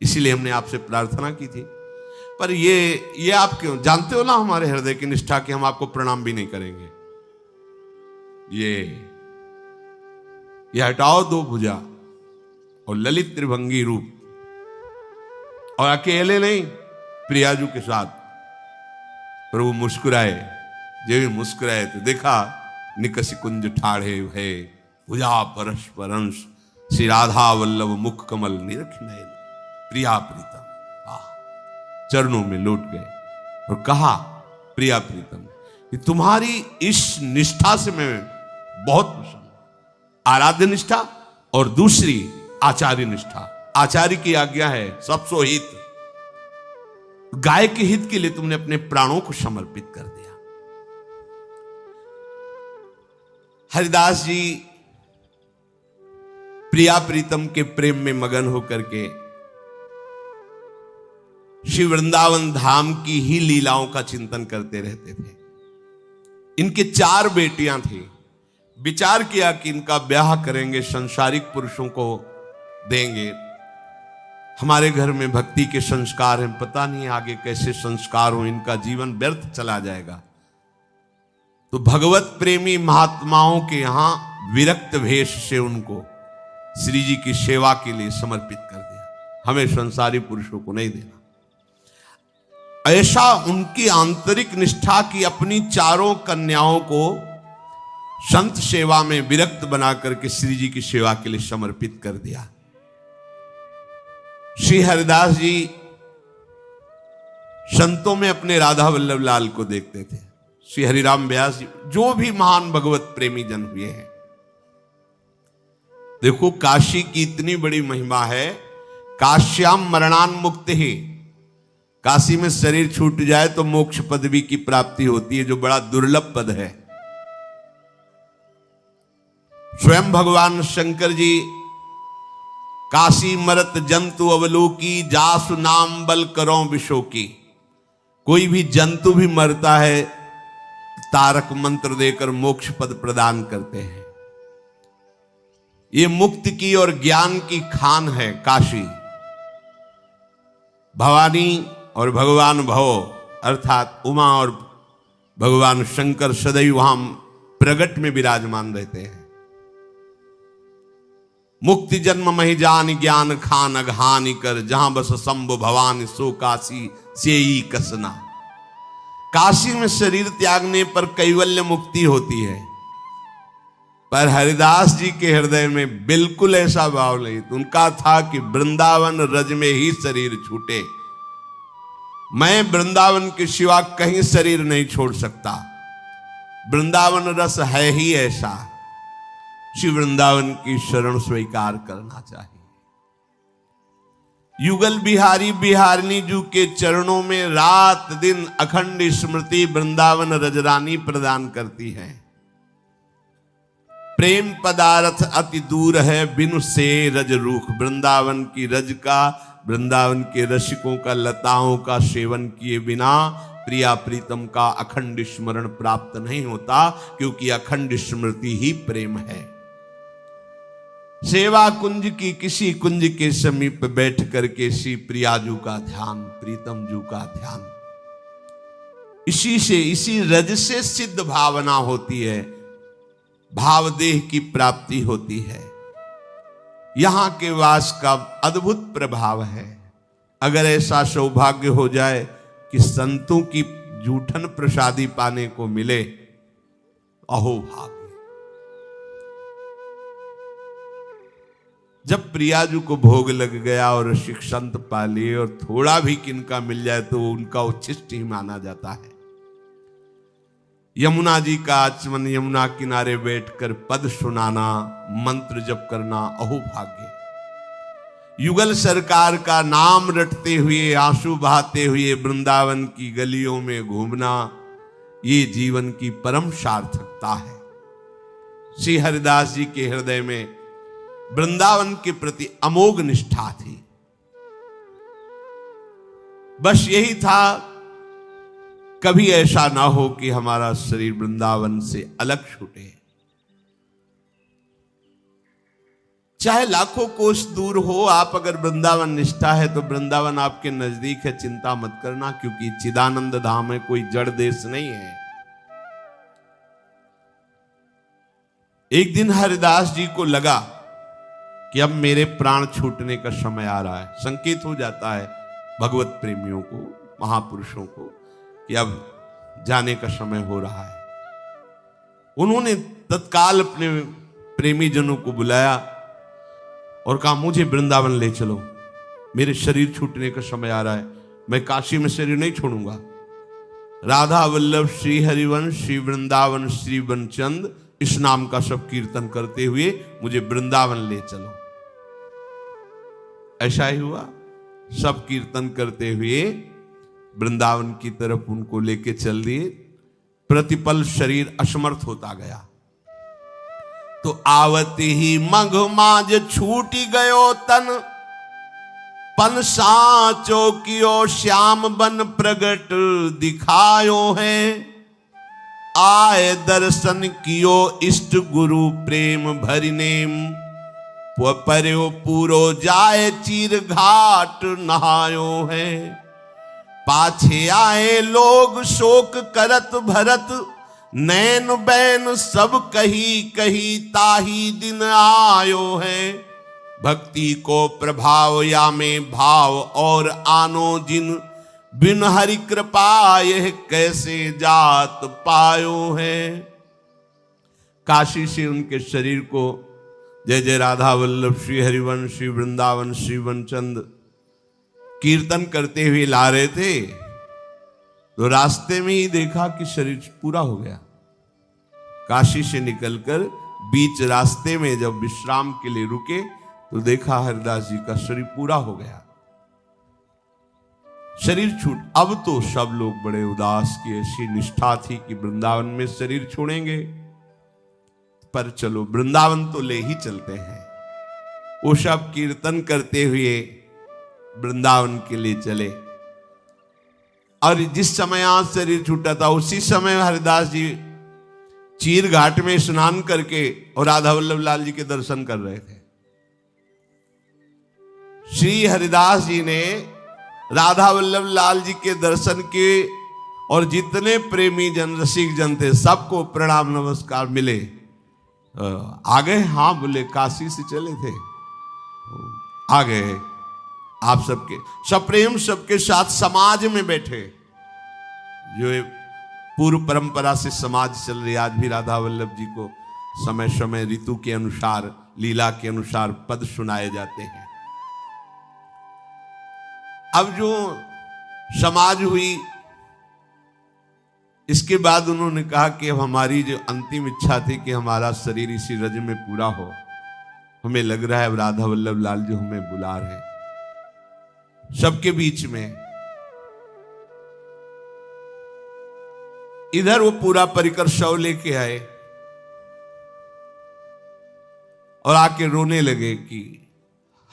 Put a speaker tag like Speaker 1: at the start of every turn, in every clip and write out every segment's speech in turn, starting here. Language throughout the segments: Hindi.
Speaker 1: इसीलिए हमने आपसे प्रार्थना की थी। पर ये आप क्यों जानते हो ना हमारे हृदय की निष्ठा कि हम आपको प्रणाम भी नहीं करेंगे। ये हटाओ दो भुजा और ललित त्रिभंगी रूप, और अकेले नहीं प्रियाजू के साथ। प्रभु मुस्कुराए, जब भी मुस्कुराए तो देखा निकस कुंज ठाढ़े भय, भुजा परस्पर अंश, श्री राधा वल्लभ मुख कमल निरख नयन, प्रिया प्रीतम। चरणों में लौट गए और कहा प्रिया प्रीतम कि तुम्हारी इस निष्ठा से मैं बहुत प्रसन्न हूं। आराध्य निष्ठा और दूसरी आचार्य निष्ठा। आचार्य की आज्ञा है सबसो हित, गाय के हित के लिए तुमने अपने प्राणों को समर्पित कर दिया। हरिदास जी प्रिया प्रीतम के प्रेम में मगन होकर के श्री वृंदावन धाम की ही लीलाओं का चिंतन करते रहते थे। इनके 4 बेटियां थी। विचार किया कि इनका ब्याह करेंगे, संसारिक पुरुषों को देंगे। हमारे घर में भक्ति के संस्कार हैं, पता नहीं आगे कैसे संस्कार हो, इनका जीवन व्यर्थ चला जाएगा। तो भगवत प्रेमी महात्माओं के यहां विरक्त भेष से उनको श्री जी की सेवा के लिए समर्पित कर दिया। हमें संसारी पुरुषों को नहीं देना। ऐसा उनकी आंतरिक निष्ठा की अपनी 4 कन्याओं को संत सेवा में विरक्त बना करके श्री जी की सेवा के लिए समर्पित कर दिया। श्री हरिदास जी संतों में अपने राधा वल्लभ लाल को देखते थे। श्री हरिराम व्यास जी, जो भी महान भगवत प्रेमी जन हुए हैं। देखो काशी की इतनी बड़ी महिमा है, काश्याम मरणान मुक्त ही। काशी में शरीर छूट जाए तो मोक्ष पदवी की प्राप्ति होती है, जो बड़ा दुर्लभ पद है। स्वयं भगवान शंकर जी काशी मरत जंतु अवलोकी, जासु नाम बल करो विशोकी। कोई भी जंतु भी मरता है, तारक मंत्र देकर मोक्ष पद प्रदान करते हैं। ये मुक्ति की और ज्ञान की खान है काशी। भवानी और भगवान भव अर्थात उमा और भगवान शंकर सदैव वहां प्रगट में विराजमान रहते हैं। मुक्ति जन्म महि जान ज्ञान खान अघानी कर, जहां बस शंभु भवानी सो काशी सेई कसना। काशी में शरीर त्यागने पर कैवल्य मुक्ति होती है, पर हरिदास जी के हृदय में बिल्कुल ऐसा भाव नहीं। उनका था कि वृंदावन रज में ही शरीर छूटे, मैं वृंदावन के सिवा कहीं शरीर नहीं छोड़ सकता। वृंदावन रस है ही ऐसा, श्री वृंदावन की शरण स्वीकार करना चाहिए। युगल बिहारी बिहारिणी जू के चरणों में रात दिन अखंड स्मृति वृंदावन रजरानी प्रदान करती है। प्रेम पदार्थ अति दूर है बिनु से रज रूख। वृंदावन की रज का, वृंदावन के रसिकों का, लताओं का सेवन किए बिना प्रिया प्रीतम का अखंड स्मरण प्राप्त नहीं होता, क्योंकि अखंड स्मृति ही प्रेम है। सेवा कुंज की किसी कुंज के समीप बैठ करके श्री प्रियाजू का ध्यान, प्रीतम जू का ध्यान, इसी रज से सिद्ध भावना होती है, भावदेह की प्राप्ति होती है। यहां के वास का अद्भुत प्रभाव है। अगर ऐसा सौभाग्य हो जाए कि संतों की जूठन प्रसादी पाने को मिले, अहो भाग्य। जब प्रियाजू को भोग लग गया और ऋषिक संत पा लिए और थोड़ा भी किनका मिल जाए तो उनका उच्छिष्ट ही माना जाता है। यमुना जी का आचमन, यमुना किनारे बैठकर पद सुनाना, मंत्र जप करना, अहो भाग्य। युगल सरकार का नाम रटते हुए, आंसू बहाते हुए वृंदावन की गलियों में घूमना, ये जीवन की परम सार्थकता है। श्री हरिदास जी के हृदय में वृंदावन के प्रति अमोघ निष्ठा थी। बस यही था, कभी ऐसा ना हो कि हमारा शरीर वृंदावन से अलग छूटे। चाहे लाखों कोस दूर हो, आप अगर वृंदावन निष्ठा है तो वृंदावन आपके नजदीक है, चिंता मत करना, क्योंकि चिदानंद धाम है, कोई जड़ देश नहीं है। एक दिन हरिदास जी को लगा कि अब मेरे प्राण छूटने का समय आ रहा है। संकेत हो जाता है भगवत प्रेमियों को, महापुरुषों को, कि अब जाने का समय हो रहा है। उन्होंने तत्काल अपने प्रेमी जनों को बुलाया और कहा, मुझे वृंदावन ले चलो, मेरे शरीर छूटने का समय आ रहा है, मैं काशी में शरीर नहीं छोड़ूंगा। राधा वल्लभ श्री हरिवंश श्री वृंदावन श्री वनचंद, इस नाम का सब कीर्तन करते हुए मुझे वृंदावन ले चलो। ऐसा ही हुआ, सब कीर्तन करते हुए वृंदावन की तरफ उनको लेके चल दिए। प्रतिपल शरीर असमर्थ होता गया, तो आवती ही मघ माज छूटी गयो तन, पन साचो कियो श्याम बन प्रगट दिखायो है। आए दर्शन कियो इष्ट गुरु प्रेम भरि नेम, पर्यो पूरो जाए चीर घाट नहायो है। पाछे आए लोग शोक करत भरत, नैन बैन सब कही कही ताही दिन आयो है। भक्ति को प्रभाव या में भाव और आनो जिन, बिन हरि कृपा यह कैसे जात पायो है। काशी से उनके शरीर को जय जय राधा वल्लभ श्री हरिवंश श्री वृंदावन श्री वनचंद कीर्तन करते हुए ला रहे थे, तो रास्ते में ही देखा कि शरीर पूरा हो गया। काशी से निकलकर बीच रास्ते में जब विश्राम के लिए रुके तो देखा हरिदास जी का शरीर पूरा हो गया, शरीर छूट। अब तो सब लोग बड़े उदास की ऐसी निष्ठा थी कि वृंदावन में शरीर छोड़ेंगे, पर चलो वृंदावन तो ले ही चलते हैं। वो सब कीर्तन करते हुए वृंदावन के लिए चले, और जिस समय आज शरीर छूटा था उसी समय हरिदास जी चीर घाट में स्नान करके और राधा वल्लभ लाल जी के दर्शन कर रहे थे। श्री हरिदास जी ने राधा वल्लभ लाल जी के दर्शन किए, और जितने प्रेमी जन रसिक जन थे सबको प्रणाम नमस्कार मिले। आ गए? हाँ बोले, काशी से चले थे, आ गए। आप सबके सब प्रेम सबके साथ समाज में बैठे, जो पूर्व परंपरा से समाज चल रही। आज भी राधा वल्लभ जी को समय समय ऋतु के अनुसार, लीला के अनुसार पद सुनाए जाते हैं। अब जो समाज हुई, इसके बाद उन्होंने कहा कि अब हमारी जो अंतिम इच्छा थी कि हमारा शरीर इसी रज में पूरा हो, हमें लग रहा है अब राधा वल्लभ लाल जो हमें बुला रहे हैं। सबके बीच में इधर वो पूरा परिकर शव लेके आए और आके रोने लगे कि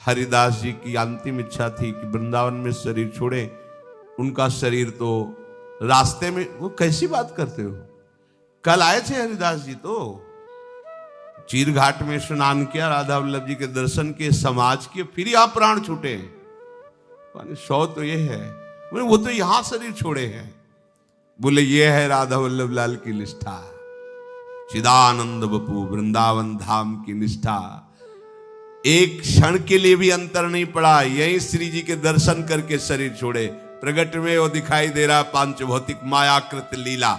Speaker 1: हरिदास जी की अंतिम इच्छा थी कि वृंदावन में शरीर छोड़े, उनका शरीर तो रास्ते में। वो कैसी बात करते हो, कल आए थे हरिदास जी, तो चीर घाट में स्नान किया, राधा वल्लभ जी के दर्शन किए, समाज किए, फिर यहां प्राण छूटे। सौ तो ये है, बोले वो तो यहां शरीर छोड़े हैं। बोले ये है राधा वल्लभ लाल की निष्ठा, चिदानंद बपू वृंदावन धाम की निष्ठा। एक क्षण के लिए भी अंतर नहीं पड़ा, यही श्री जी के दर्शन करके शरीर छोड़े। प्रगट में वो दिखाई दे रहा पांच भौतिक मायाकृत लीला।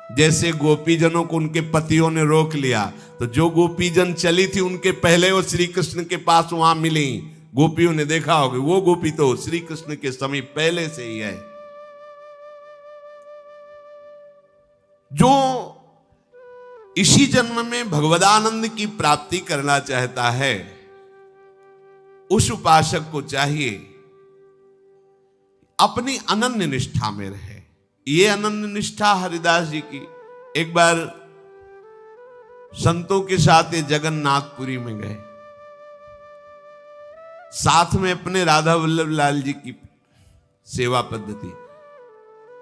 Speaker 1: जैसे गोपीजनों को उनके पतियों ने रोक लिया, तो जो गोपीजन चली थी उनके पहले वो श्री कृष्ण के पास वहां मिली। गोपियों ने देखा होगा, वो गोपी तो श्री कृष्ण के समीप पहले से ही है। जो इसी जन्म में भगवदानंद की प्राप्ति करना चाहता है, उस उपासक को चाहिए अपनी अनन्य निष्ठा में रहे। ये अनन्य निष्ठा हरिदास जी की। एक बार संतों के साथ ये जगन्नाथपुरी में गए, साथ में अपने राधा वल्लभ लाल जी की सेवा पद्धति।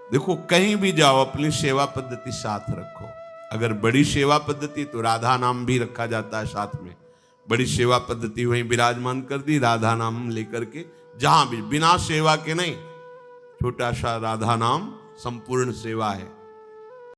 Speaker 1: देखो कहीं भी जाओ अपनी सेवा पद्धति साथ रखो। अगर बड़ी सेवा पद्धति तो राधा नाम भी रखा जाता है साथ में, बड़ी सेवा पद्धति वहीं विराजमान कर दी, राधा नाम लेकर के, जहां भी बिना सेवा के नहीं, छोटा सा राधा नाम संपूर्ण सेवा है।